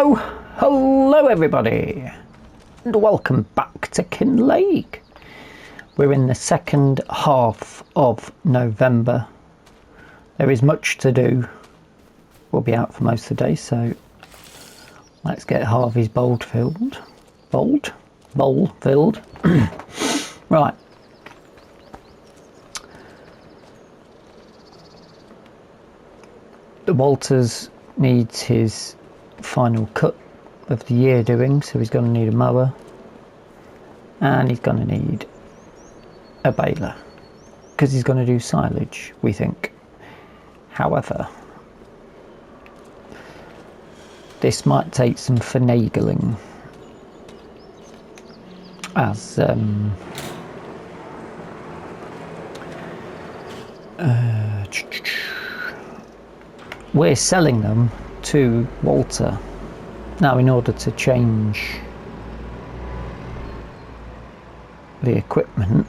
Hello everybody, and welcome back to Kinlaig. We're in the second half of November. There is much to do. We'll be out for most of the day, so let's get Harvey's bowl filled. Right. The Walters needs his final cut of the year doing, so he's going to need a mower and he's going to need a baler because he's going to do silage, we think. However, this might take some finagling, as we're selling them to Walter now in order to change the equipment.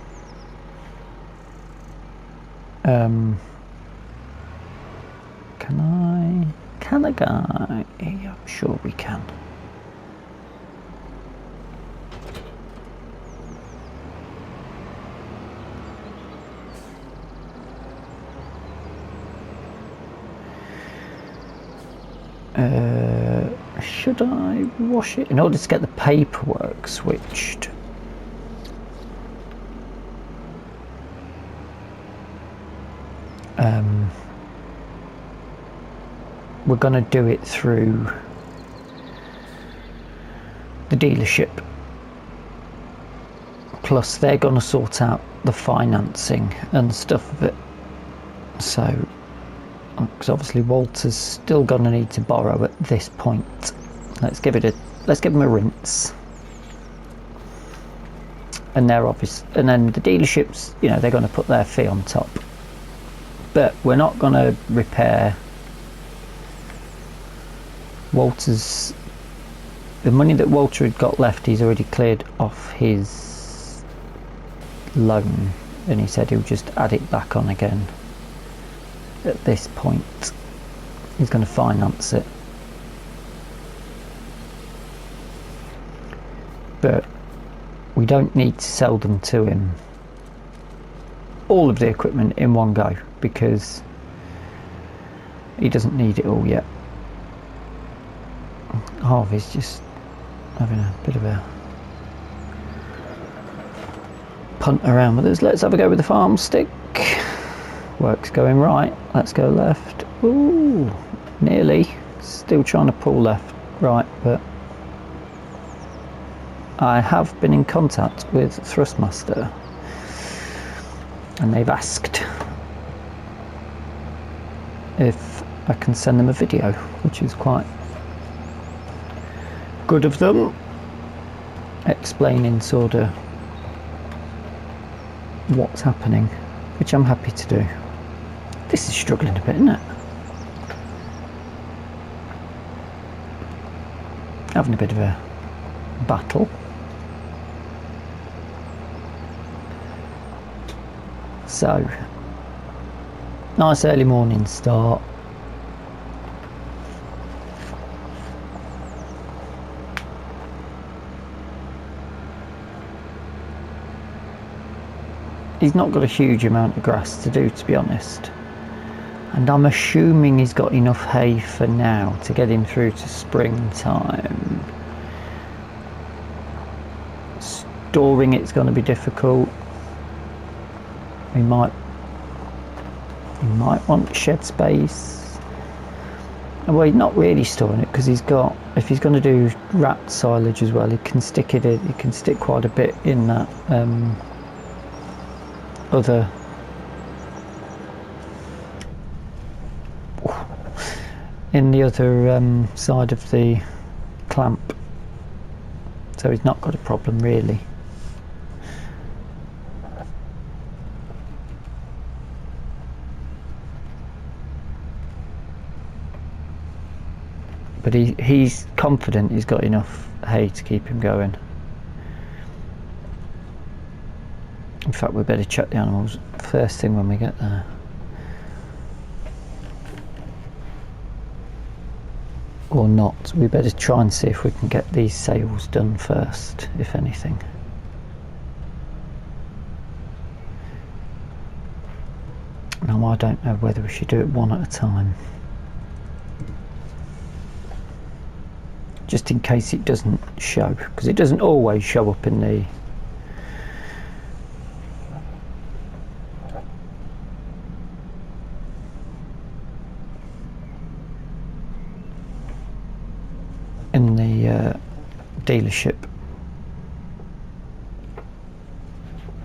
Can a guy? I'm sure we can. Should I wash it in order to get the paperwork switched? We're going to do it through the dealership, plus they're going to sort out the financing and stuff of it, so because obviously Walter's still going to need to borrow at this point. Let's give him a rinse, and they're obvious, and then the dealerships, you know, they're going to put their fee on top, but we're not going to repair Walter's. The money that Walter had got left, he's already cleared off his loan, and he said he'll just add it back on again. At this point, he's going to finance it, but we don't need to sell them to him, all of the equipment in one go, because he doesn't need it all yet. Harvey's just having a bit of a punt around with us. Let's have a go with the farm stick. Work's going right. Let's go left. Ooh, nearly. Still trying to pull left, right, but I have been in contact with Thrustmaster, and they've asked if I can send them a video, which is quite good of them, explaining sort of what's happening, which I'm happy to do. This is struggling a bit, isn't it? Having a bit of a battle. So, nice early morning start. He's not got a huge amount of grass to do, to be honest, and I'm assuming he's got enough hay for now to get him through to springtime. Storing it's going to be difficult. He might want shed space. Well, he's not really storing it because he's got, if he's going to do rat silage as well, he can stick it in. He can stick quite a bit in that other side of the clamp, so he's not got a problem really. But he's confident he's got enough hay to keep him going. In fact, we better check the animals first thing when we get there. or not. We better try and see if we can get these sales done first, if anything. Now I don't know whether we should do it one at a time, just in case it doesn't show, because it doesn't always show up in the dealership.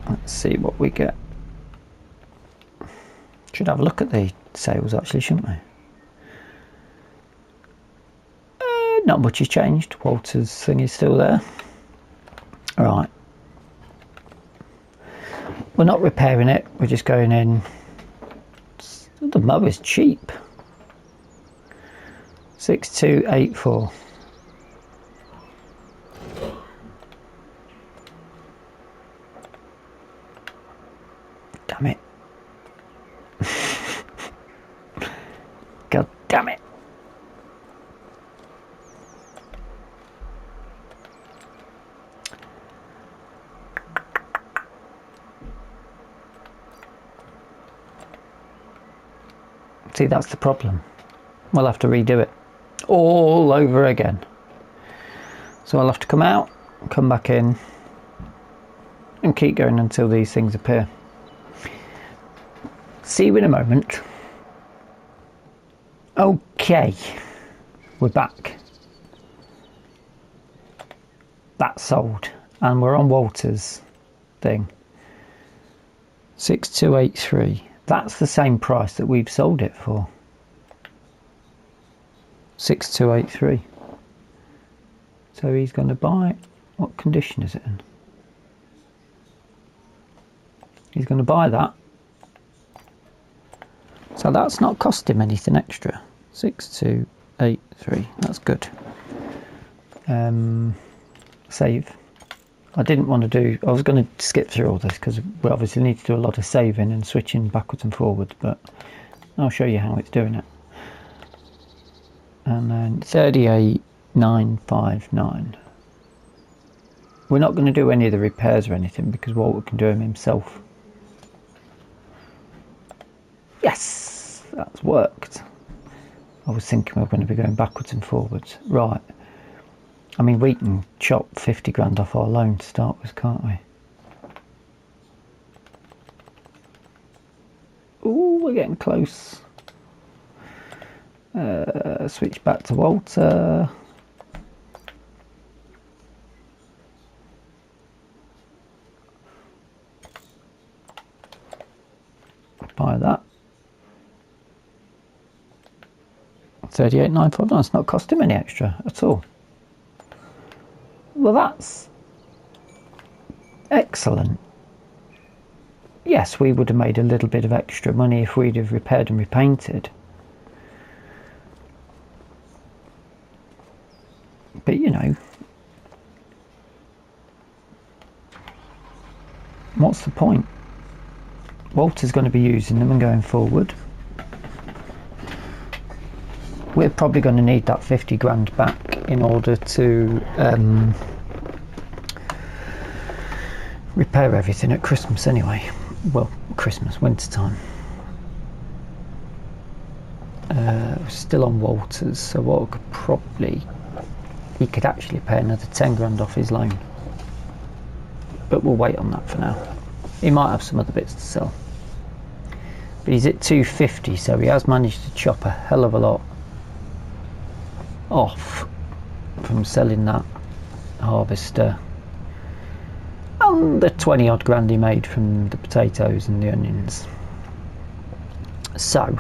Let's see what we get. Should have a look at the sales actually, shouldn't we? Not much has changed. Walter's thing is still there. Right. We're not repairing it, we're just going in. The mower's cheap. 6284. Damn it. God damn it. See, that's the problem. We'll have to redo it all over again. So I'll have to come out, come back in, and keep going until these things appear. See you in a moment. Okay, we're back. That's sold, and we're on Walter's thing. 6283. That's the same price that we've sold it for. 6283. So he's going to buy it. What condition is it in? He's going to buy that. So that's not cost him anything extra. 6283. That's good. Save. I didn't want to do. I was going to skip through all this because we obviously need to do a lot of saving and switching backwards and forwards. But I'll show you how it's doing it. And then 38959. We're not going to do any of the repairs or anything because Walter can do them himself. Yes, that's worked. I was thinking we were going to be going backwards and forwards. Right. I mean, we can chop 50 grand off our loan to start with, can't we? Ooh, we're getting close. Switch back to Walter. Buy that. 38959. It's not cost him any extra at all. Well, that's excellent. Yes, we would have made a little bit of extra money if we'd have repaired and repainted. But you know, what's the point? Walter's going to be using them and going forward. We're probably going to need that 50 grand back in order to repair everything at Christmas anyway. Well, Christmas, winter time. We're still on Walter's, so Walter could probably, he could actually pay another 10 grand off his loan. But we'll wait on that for now. He might have some other bits to sell. But he's at 250, so he has managed to chop a hell of a lot off from selling that harvester and the 20 odd grand he made from the potatoes and the onions. So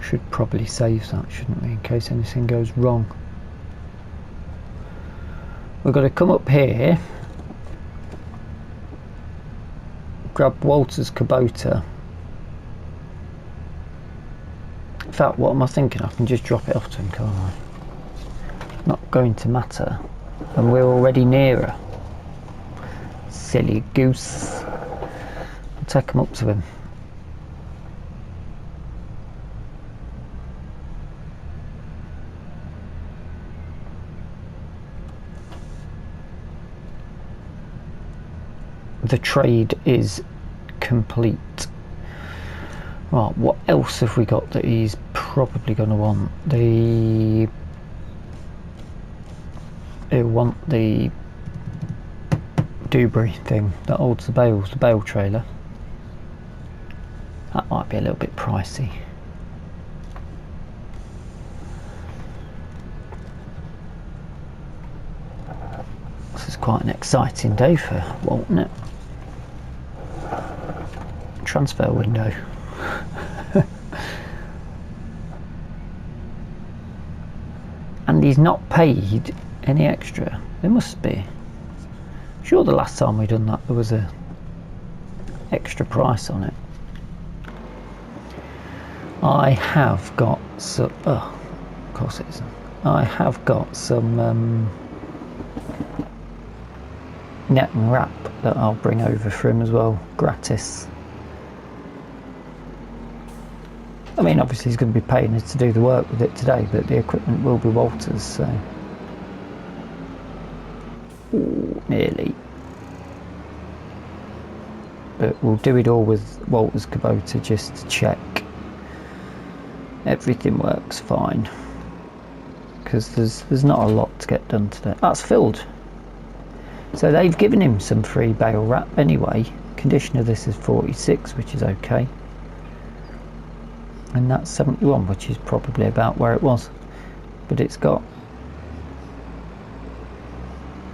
should probably save that, shouldn't we, in case anything goes wrong. We've got to come up here, grab Walter's Kubota. In fact, what am I thinking? I can just drop it off to him, can't I? Not going to matter. And we're already nearer. Silly goose. I'll take him up to him. the trade is complete. Right, what else have we got that he's probably going to want? He'll want the Dewberry thing that holds the bales, the bale trailer. That might be a little bit pricey. This is quite an exciting day for Walt, isn't it? Transfer window. And he's not paid any extra. There must be. Sure, the last time we done that there was a extra price on it. I have got some. Oh, of course it isn't. I have got some net and wrap that I'll bring over for him as well, gratis. I mean, obviously he's going to be paying us to do the work with it today, but the equipment will be Walter's, so... Ooh, nearly. But we'll do it all with Walter's Kubota just to check everything works fine. Because there's not a lot to get done today. That's filled. So they've given him some free bale wrap anyway. Condition of this is 46, which is okay. And that's 71, which is probably about where it was. But it's got...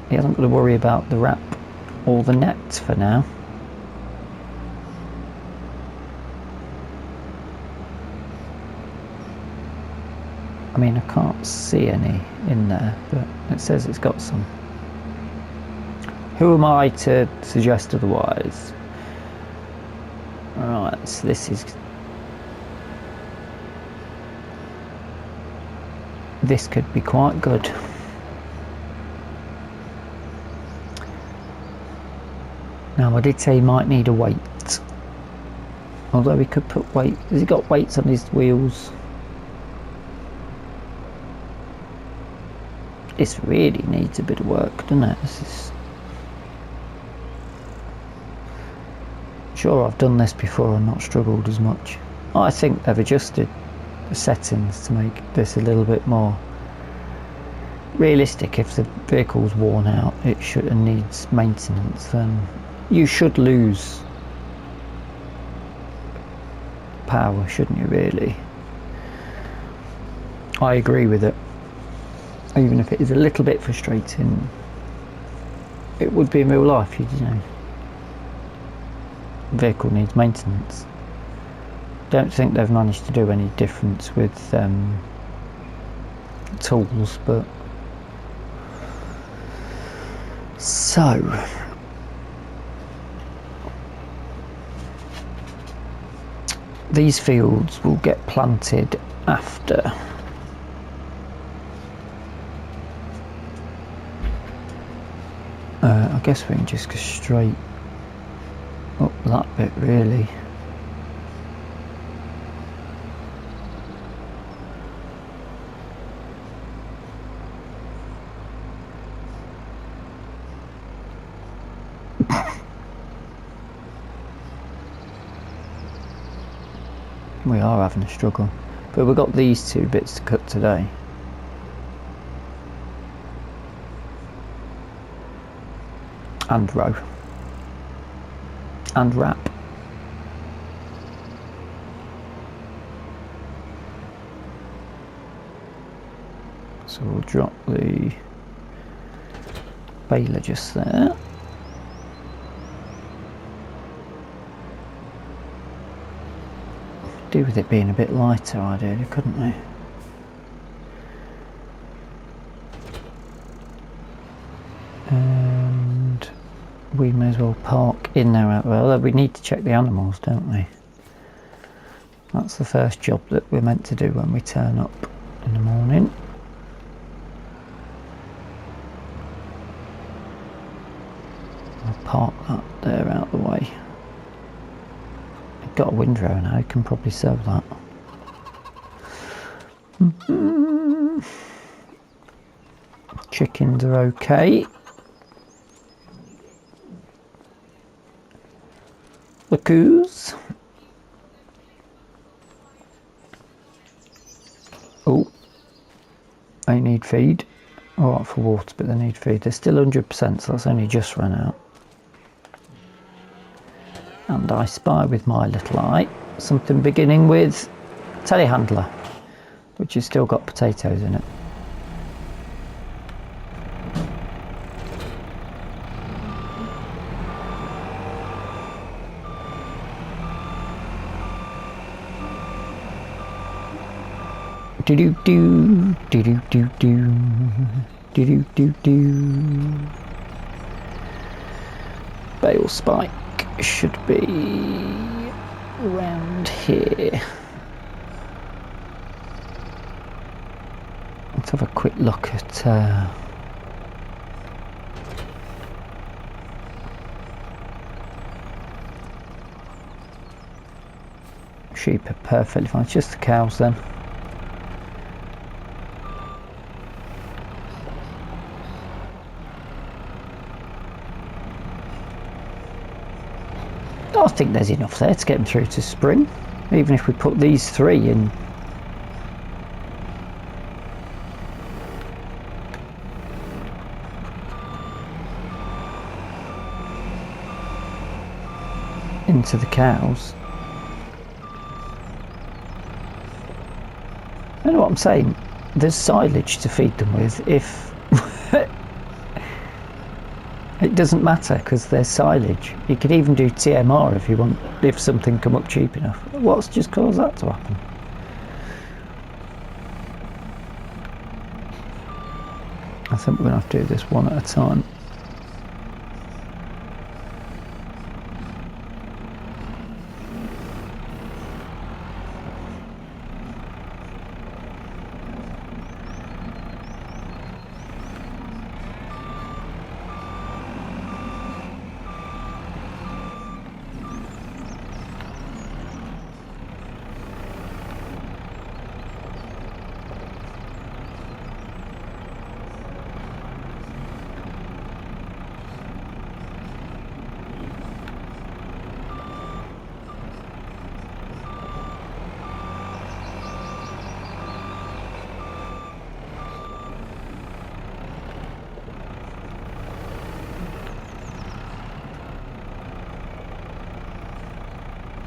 He hasn't got to worry about the wrap or the nets for now. I mean, I can't see any in there, but it says it's got some. Who am I to suggest otherwise? Alright, so this is... This could be quite good. Now, I did say he might need a weight. Although he could put weight... Has he got weights on his wheels? This really needs a bit of work, doesn't it? This is... Sure, I've done this before and not struggled as much. I think they've adjusted the settings to make this a little bit more realistic. If the vehicle's worn out, it should and needs maintenance, then you should lose power, shouldn't you, really? I agree with it. Even if it is a little bit frustrating, it would be in real life, you know. The vehicle needs maintenance. Don't think they've managed to do any difference with tools, but so these fields will get planted after I guess we can just go straight up that bit, really. We are having a struggle, but we've got these two bits to cut today. And row. And wrap. So we'll drop the baler just there. Do with it being a bit lighter, ideally, couldn't we? And we may as well park in there out well. We need to check the animals, don't we? That's the first job that we're meant to do when we turn up in the morning. I'll park that there out the way. I've got a windrow now, I can probably serve that. Chickens are okay. coos. Oh, they need feed. All right for water, but they need feed. They're still 100%, so that's only just run out. And I spy with my little eye something beginning with telehandler, which has still got potatoes in it. Do do do do do do do do do do do. Bale spike should be around here. Let's have a quick look at sheep are perfectly fine. It's just the cows then. I think there's enough there to get them through to spring, even if we put these 3 in. Into the cows. You know what I'm saying? There's silage to feed them with if it doesn't matter, because there's silage. You could even do TMR if you want, if something come up cheap enough. What's just caused that to happen? I think we're going to have to do this one at a time.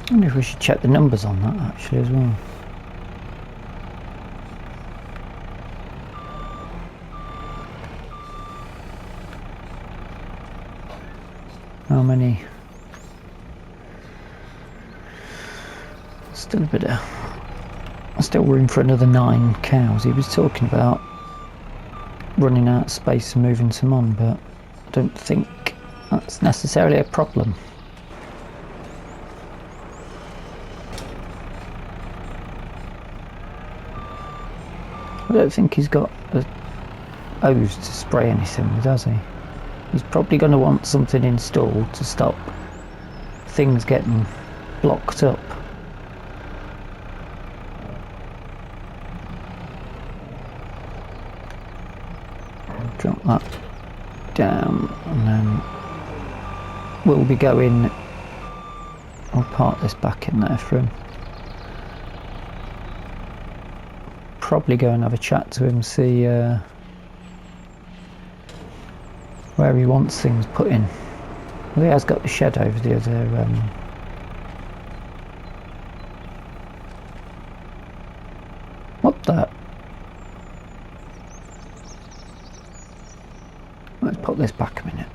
I wonder if we should check the numbers on that actually as well. How many? Still a bit of... Still room for another 9 cows. He was talking about running out of space and moving some on, but I don't think that's necessarily a problem. I don't think he's got a hose to spray anything with, has he? He's probably going to want something installed to stop things getting blocked up. Drop that down and then we'll be going... I'll park this back in there for him. Probably go and have a chat to him, see where he wants things put in. Well, he has got the shed over the other what the... Let's put this back a minute.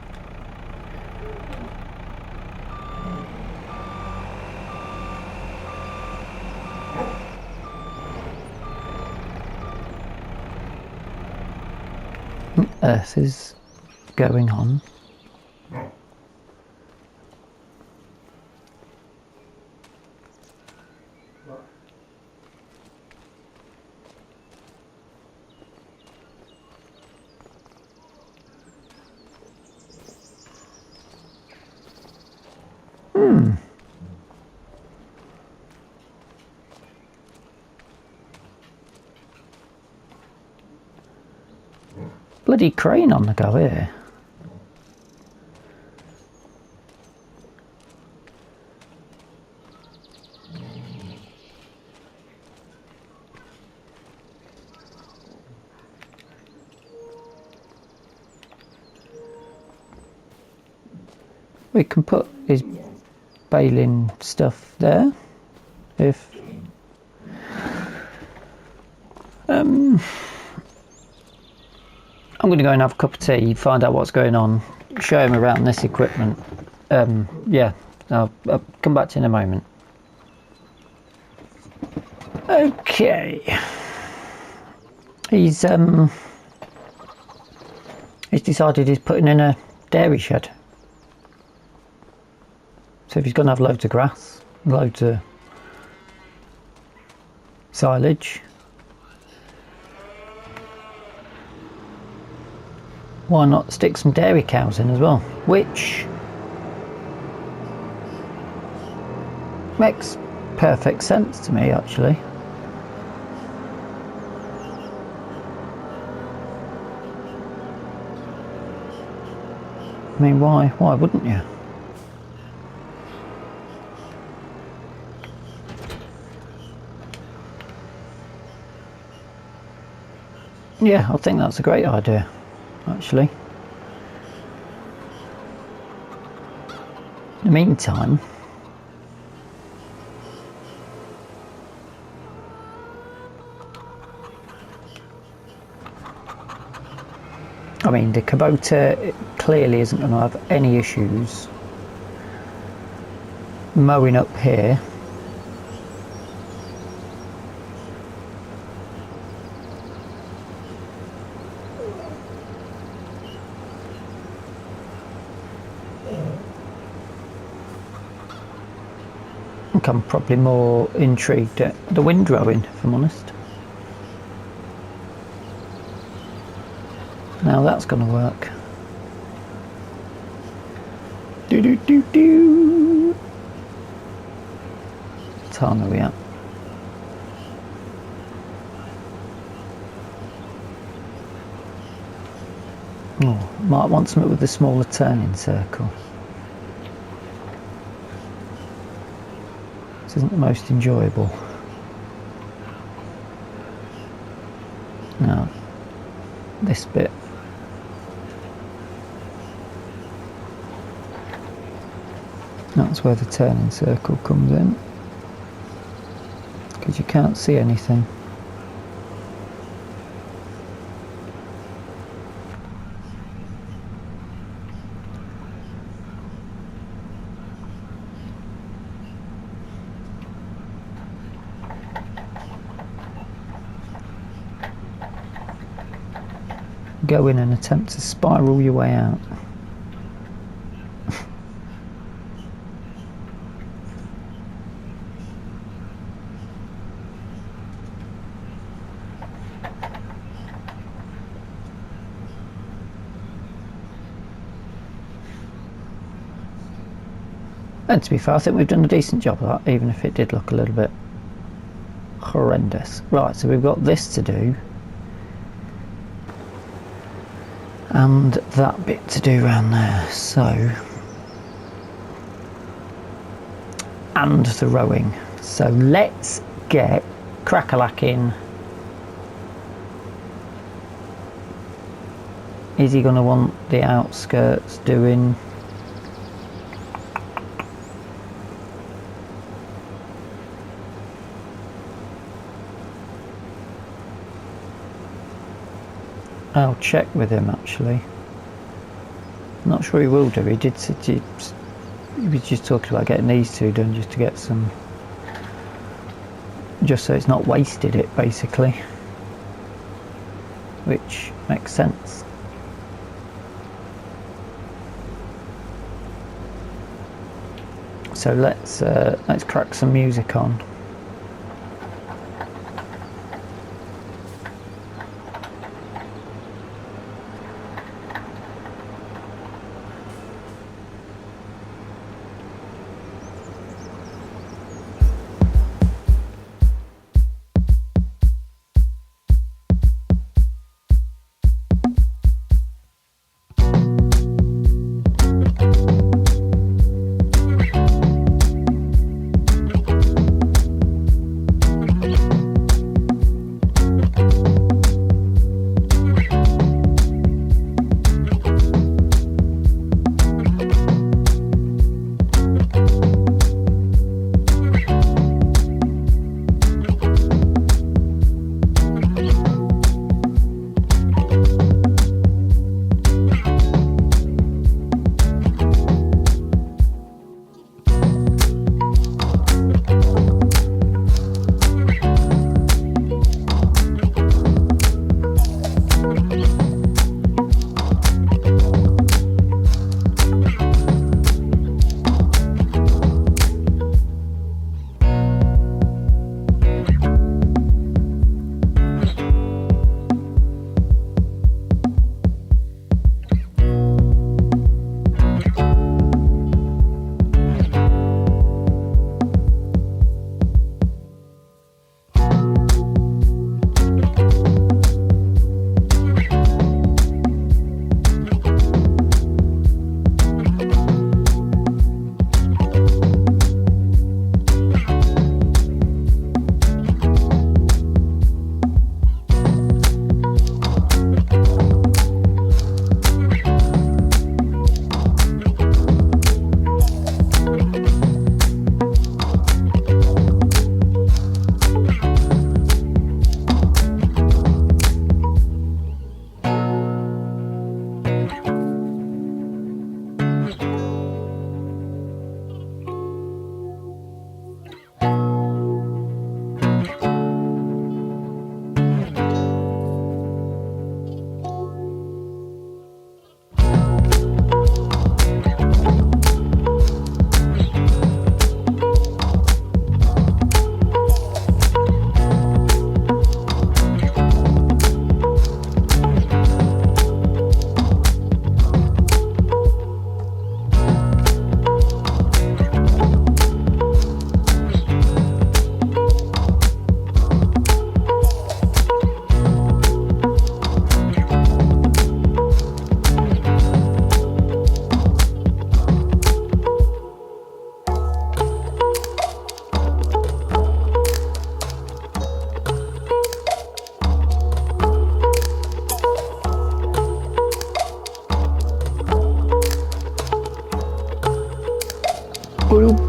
Earth is going on. Bloody crane on the go here. We can put his baling stuff there. If I'm going to go and have a cup of tea, find out what's going on, show him around this equipment. Yeah, I'll come back to you in a moment. Okay. He's decided he's putting in a dairy shed. So if he's going to have loads of grass, loads of silage, why not stick some dairy cows in as well? Which makes perfect sense to me, actually. I mean, why wouldn't you? Yeah, I think that's a great idea, actually. In the meantime, I mean, the Kubota clearly isn't going to have any issues mowing up here. I think I'm probably more intrigued at the windrowing, if I'm honest. Now that's going to work. Do do do do. What time are we at? Oh, might want something with a smaller turning circle. This isn't the most enjoyable. Now, this bit. That's where the turning circle comes in, because you can't see anything. Go in and attempt to spiral your way out. And to be fair, I think we've done a decent job of that, even if it did look a little bit horrendous. Right, so we've got this to do. And that bit to do around there, so. And the rowing. So let's get crack-a-lacking. Is he going to want the outskirts doing? I'll check with him actually. I'm not sure he will do. He did. He was just talking about getting these two done just to get some, just so it's not wasted it basically, which makes sense. So let's crack some music on.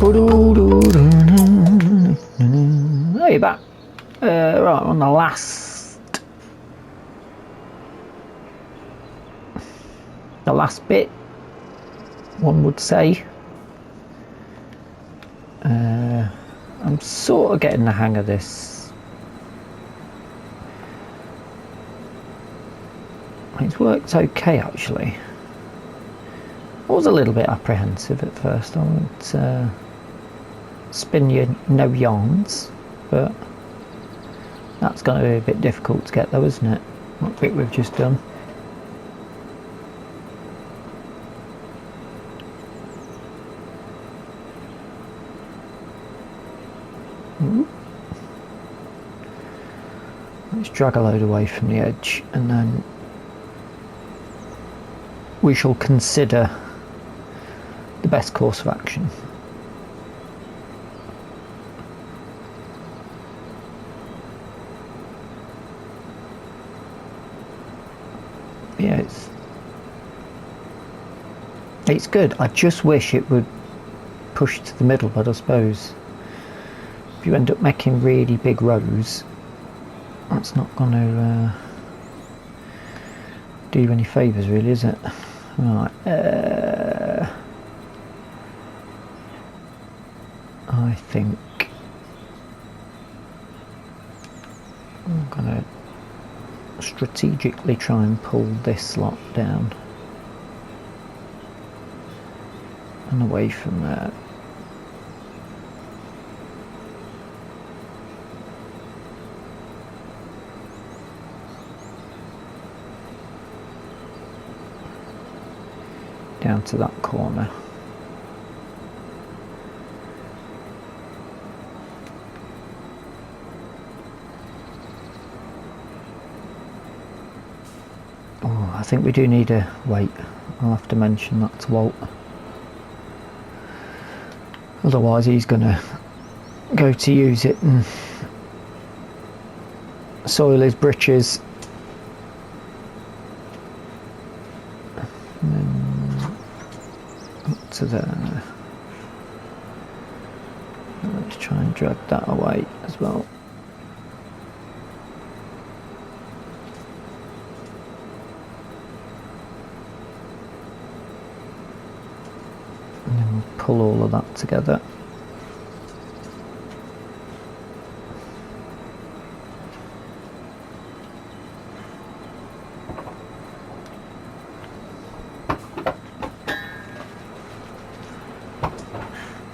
Hey, you're back. Right, on the last bit, one would say. I'm sort of getting the hang of this. It's worked okay, actually. I was a little bit apprehensive at first. I won't spin you no yarns, but that's going to be a bit difficult to get though, isn't it? What bit we've just done. Let's drag a load away from the edge, and then we shall consider the best course of action. Yeah, it's good. I just wish it would push to the middle, but I suppose if you end up making really big rows, that's not going to do you any favours, really, is it? Right. I think I'm going to strategically try and pull this lot down and away from there. Down to that corner. Oh, I think we do need a wait. I'll have to mention that to Walt. Otherwise he's gonna go to use it and soil his britches. And then up to there. Let's try and drag that away as well. And then we'll pull all of that together.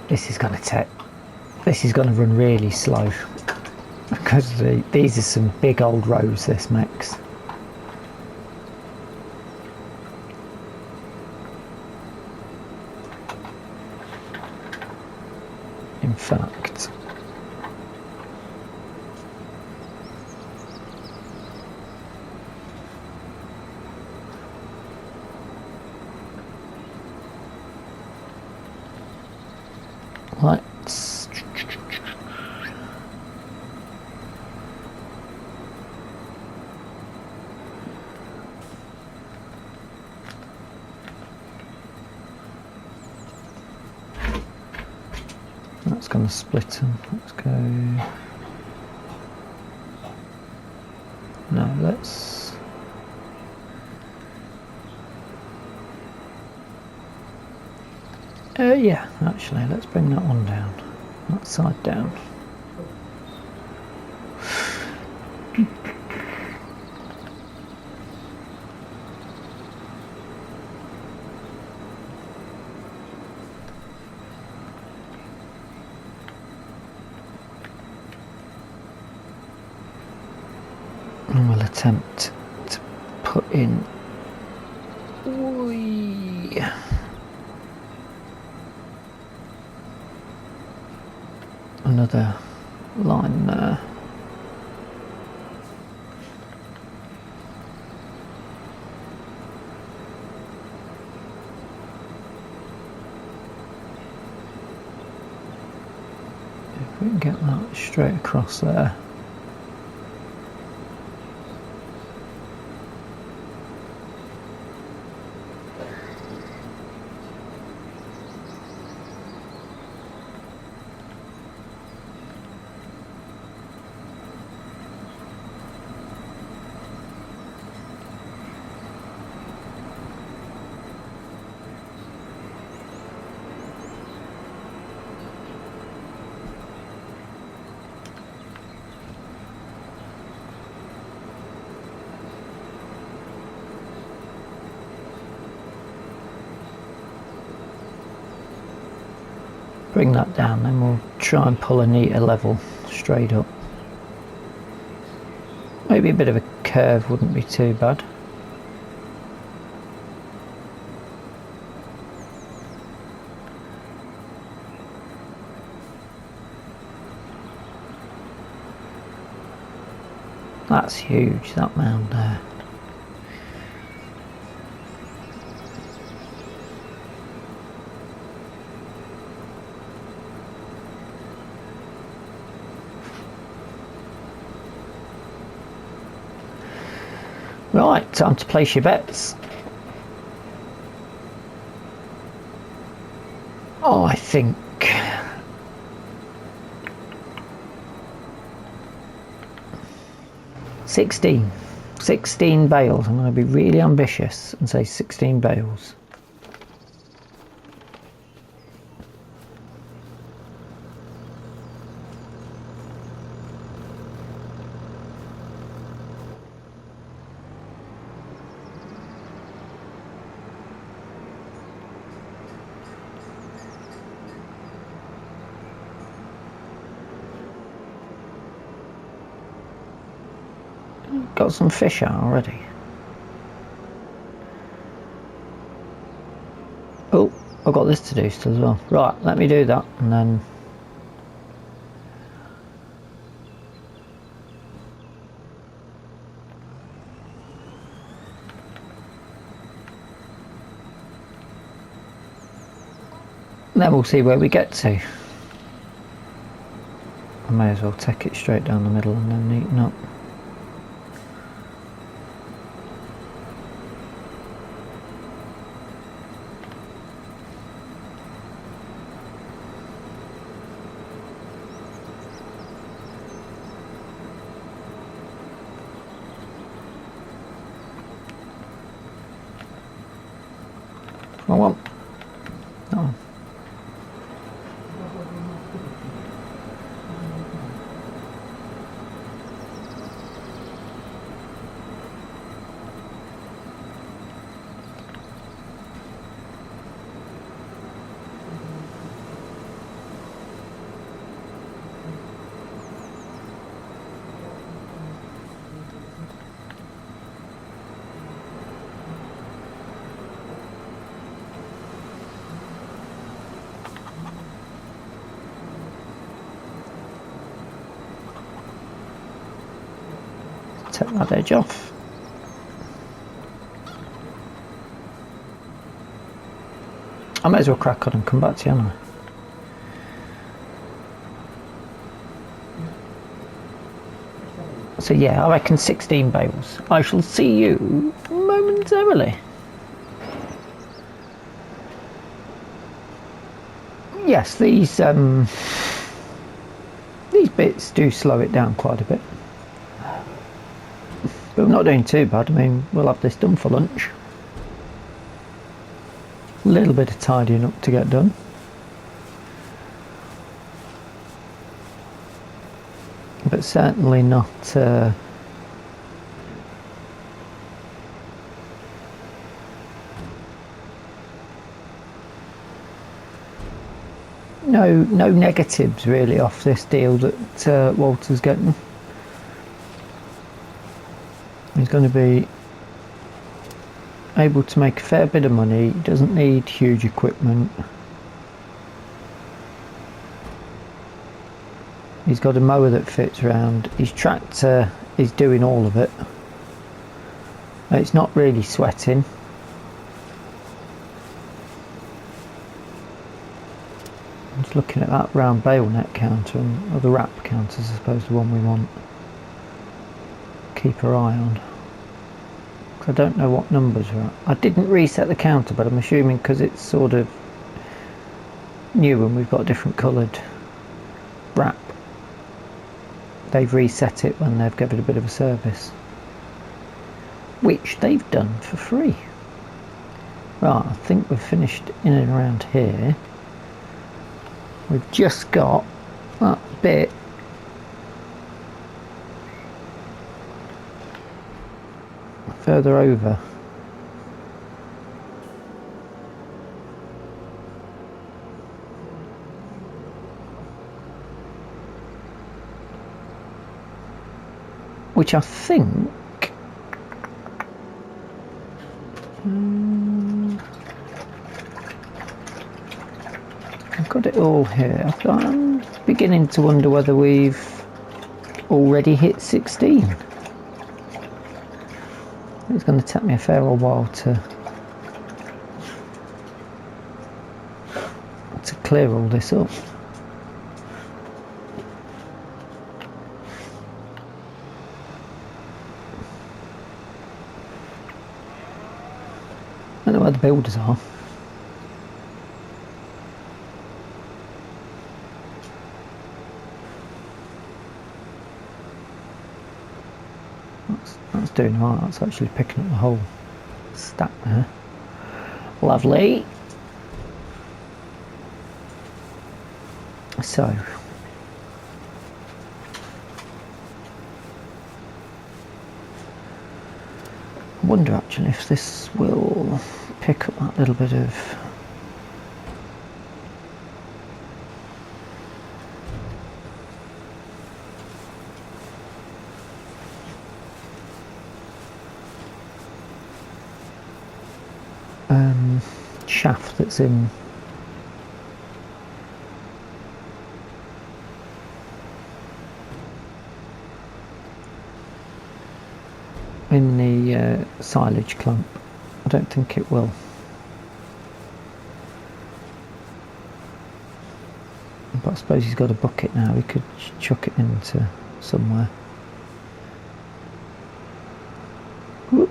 This is going to run really slow because these are some big old rows, this makes. In fact, let's that's going to split them. Let's go. No, let's. Yeah, actually, let's bring that one down. That side down. And we'll attempt to put in another line there. If we can get that straight across there. bring that down, then we'll try and pull a neater level straight up. Maybe a bit of a curve wouldn't be too bad. That's huge, that mound there. Right, time to place your bets. Oh, I think 16 bales. I'm going to be really ambitious and say 16 bales. Got some fish out already. Oh, I've got this to do still as well. Right, let me do that and then we'll see where we get to. I may as well take it straight down the middle and then neaten up. Come on. No. Take that edge off. I might as well crack on and come back to you, haven't I? So yeah, I reckon 16 bales. I shall see you momentarily. Yes, these bits do slow it down quite a bit. But we're not doing too bad. I mean, we'll have this done for lunch. A little bit of tidying up to get done. But certainly not no negatives really off this deal that Walter's getting. He's going to be able to make a fair bit of money. He doesn't need huge equipment. He's got a mower that fits round. His tractor is doing all of it. It's not really sweating. I'm just looking at that round bale net counter, or the wrap counter, I suppose, the one we want. Keep our eye on. I don't know what numbers are at. I didn't reset the counter, but I'm assuming because it's sort of new and we've got different coloured wrap, they've reset it when they've given it a bit of a service, which they've done for free. Right, I think we've finished in and around here. We've just got that bit further over. which I think I've got it all here. I'm beginning to wonder whether we've already hit 16. It's going to take me a fair old while to clear all this up. I don't know where the builders are. That's doing right. That's actually picking up the whole stack there. Lovely. So I wonder actually if this will pick up that little bit of shaft that's in the silage clamp. I don't think it will. But I suppose he's got a bucket now, he could chuck it into somewhere. Whoop.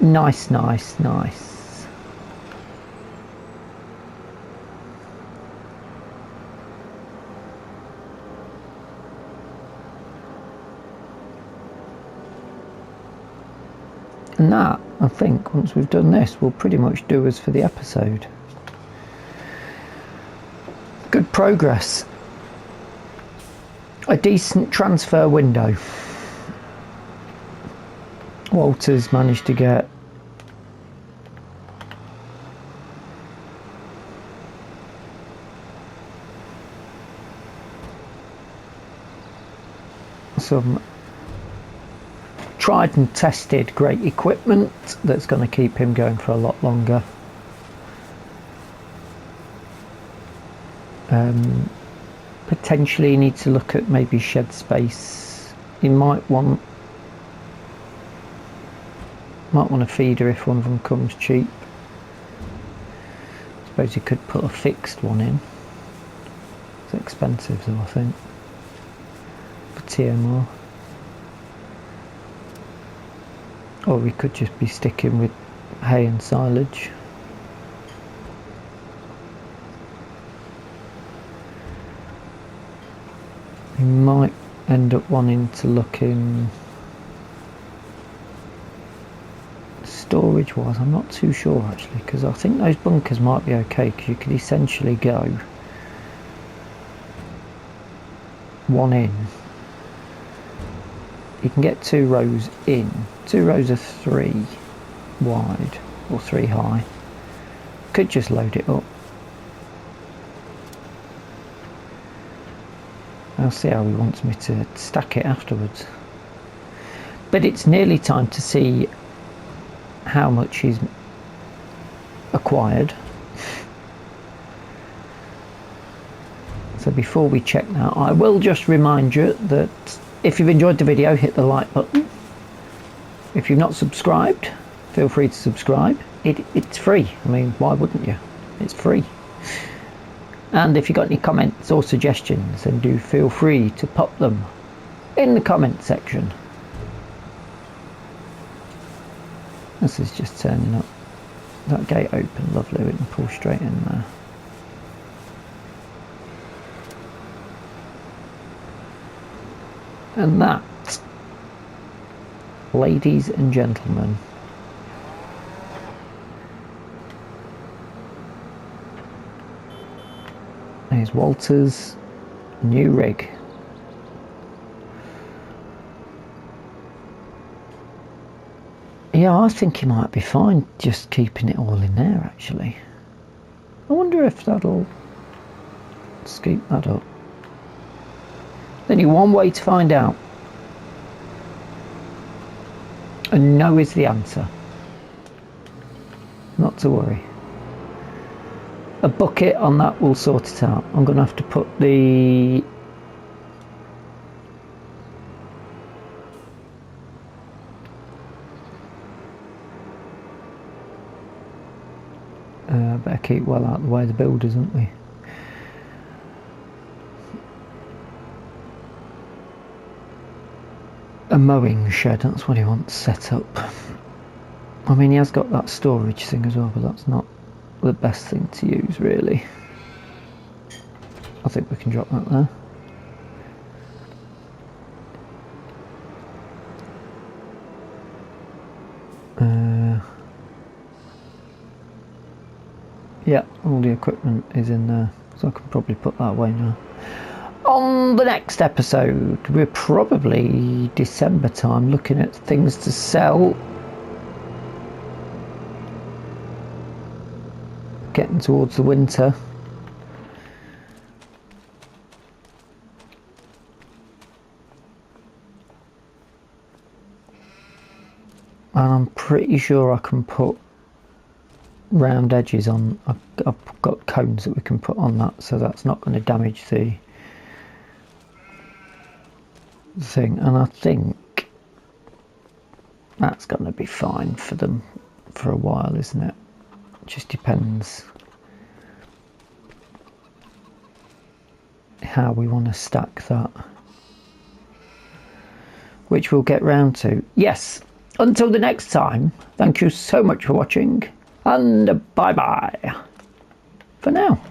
Nice, nice, nice. And that, I think, once we've done this, will pretty much do us for the episode. Good progress. A decent transfer window. Walter's managed to get some tried and tested great equipment that's going to keep him going for a lot longer. Potentially need to look at maybe shed space. He might want a feeder if one of them comes cheap. I suppose you could put a fixed one in. It's expensive though, I think, for TMR. Or we could just be sticking with hay and silage. We might end up wanting to look in storage wise. I'm not too sure actually, because I think those bunkers might be okay, because you could essentially go one in. You can get 2 rows in. 2 rows of 3 wide or 3 high. Could just load it up. I'll see how he wants me to stack it afterwards. But it's nearly time to see how much he's acquired. So before we check that, I will just remind you that if you've enjoyed the video, hit the like button. If you've not subscribed, feel free to subscribe. It's free. I mean, why wouldn't you? It's free. And if you've got any comments or suggestions, then do feel free to pop them in the comment section. This is just turning up. That gate open, lovely, we can pull straight in there. And that, ladies and gentlemen, is Walter's new rig. Yeah, I think it might be fine just keeping it all in there, actually. I wonder if that'll scoop that up. There's only one way to find out. And no is the answer. Not to worry. A bucket on that will sort it out. I'm going to have to put the... better keep well out of the way of the builders, aren't we? A mowing shed, that's what he wants set up. I mean, he has got that storage thing as well, but that's not the best thing to use, really. I think we can drop that there. Yeah, all the equipment is in there, so I can probably put that away now. On the next episode, we're probably December time, looking at things to sell. Getting towards the winter. And I'm pretty sure I can put round edges on. I've got cones that we can put on that, so that's not going to damage the thing. And I think that's going to be fine for them for a while, isn't it? It just depends how we want to stack that, which we'll get round to. Yes, until the next time, thank you so much for watching, and bye bye for now.